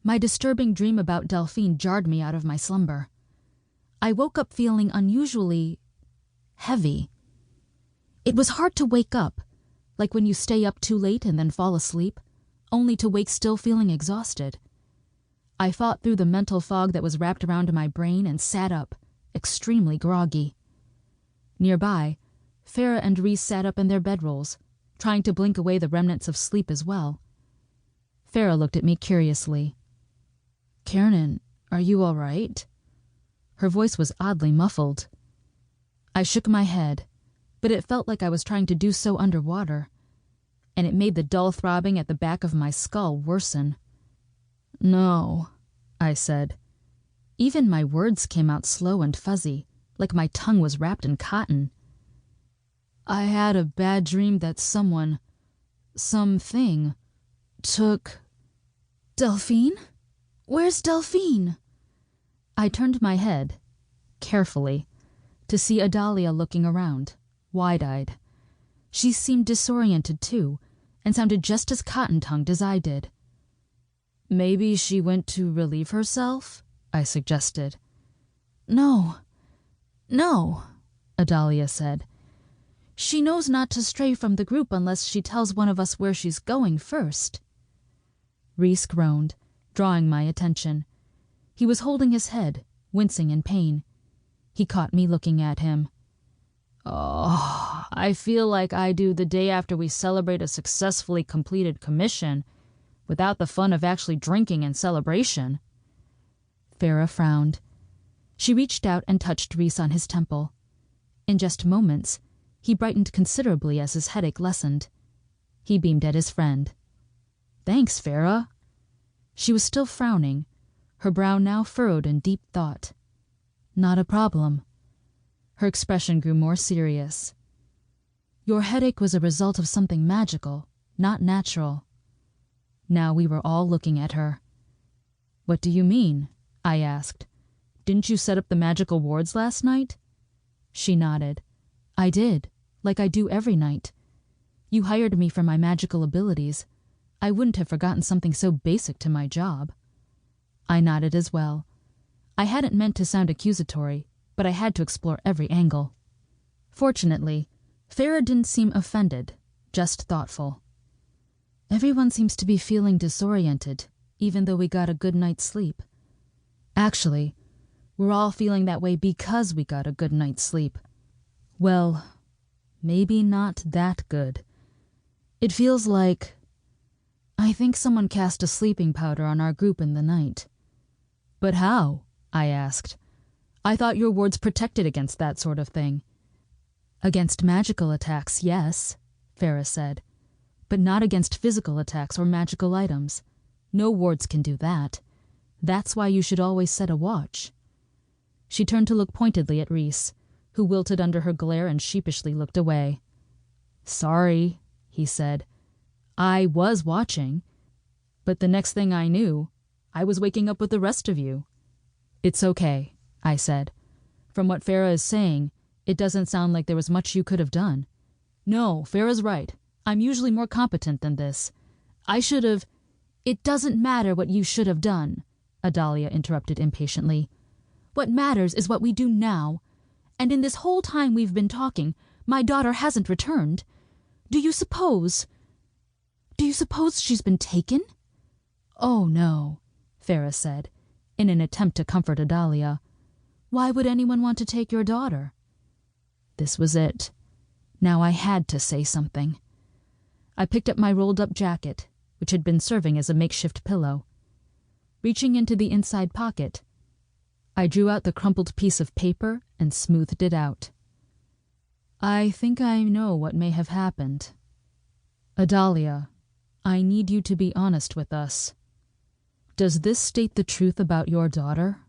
My disturbing dream about Delphine jarred me out of my slumber. I woke up feeling unusually heavy. It was hard to wake up, like when you stay up too late and then fall asleep, only to wake still feeling exhausted. I fought through the mental fog that was wrapped around my brain and sat up, extremely groggy. Nearby, Farah and Rhys sat up in their bedrolls, trying to blink away the remnants of sleep as well. Farah looked at me curiously. "Kaernan, are you all right?" Her voice was oddly muffled. I shook my head, but it felt like I was trying to do so underwater, and it made the dull throbbing at the back of my skull worsen. "No," I said. Even my words came out slow and fuzzy, like my tongue was wrapped in cotton. "I had a bad dream that something, took—" "Delphine? Where's Delphine?" I turned my head, carefully, to see Adallia looking around, wide-eyed. She seemed disoriented too, and sounded just as cotton-tongued as I did. "Maybe she went to relieve herself?" I suggested. No, Adallia said. "She knows not to stray from the group unless she tells one of us where she's going first." Rhys groaned, drawing my attention. He was holding his head, wincing in pain. He caught me looking at him. "Oh, I feel like I do the day after we celebrate a successfully completed commission, without the fun of actually drinking in celebration." Farah frowned. She reached out and touched Rhys on his temple. In just moments, he brightened considerably as his headache lessened. He beamed at his friend. "Thanks, Farah." She was still frowning, her brow now furrowed in deep thought. "Not a problem." Her expression grew more serious. "Your headache was a result of something magical, not natural." Now we were all looking at her. "What do you mean?" I asked. "Didn't you set up the magical wards last night?" She nodded. "I did, like I do every night. You hired me for my magical abilities. I wouldn't have forgotten something so basic to my job." I nodded as well. I hadn't meant to sound accusatory, but I had to explore every angle. Fortunately, Farah didn't seem offended, just thoughtful. "Everyone seems to be feeling disoriented, even though we got a good night's sleep. Actually, we're all feeling that way because we got a good night's sleep. Well, maybe not that good. It feels like... I think someone cast a sleeping powder on our group in the night." "But how?" I asked. "I thought your wards protected against that sort of thing." "Against magical attacks, yes," Farah said. "But not against physical attacks or magical items. No wards can do that. That's why you should always set a watch." She turned to look pointedly at Rhys, who wilted under her glare and sheepishly looked away. "Sorry," he said. "I was watching, but the next thing I knew, I was waking up with the rest of you." "It's okay," I said. "From what Farah is saying, it doesn't sound like there was much you could have done." "No, Farah's right. I'm usually more competent than this. I should have—" "It doesn't matter what you should have done," Adallia interrupted impatiently. "What matters is what we do now. And in this whole time we've been talking, my daughter hasn't returned. Do you suppose she's been taken?" "Oh, no," Farah said, in an attempt to comfort Adallia. "Why would anyone want to take your daughter?" This was it. Now I had to say something. I picked up my rolled-up jacket, which had been serving as a makeshift pillow. Reaching into the inside pocket, I drew out the crumpled piece of paper and smoothed it out. "I think I know what may have happened. Adallia, I need you to be honest with us. Does this state the truth about your daughter?"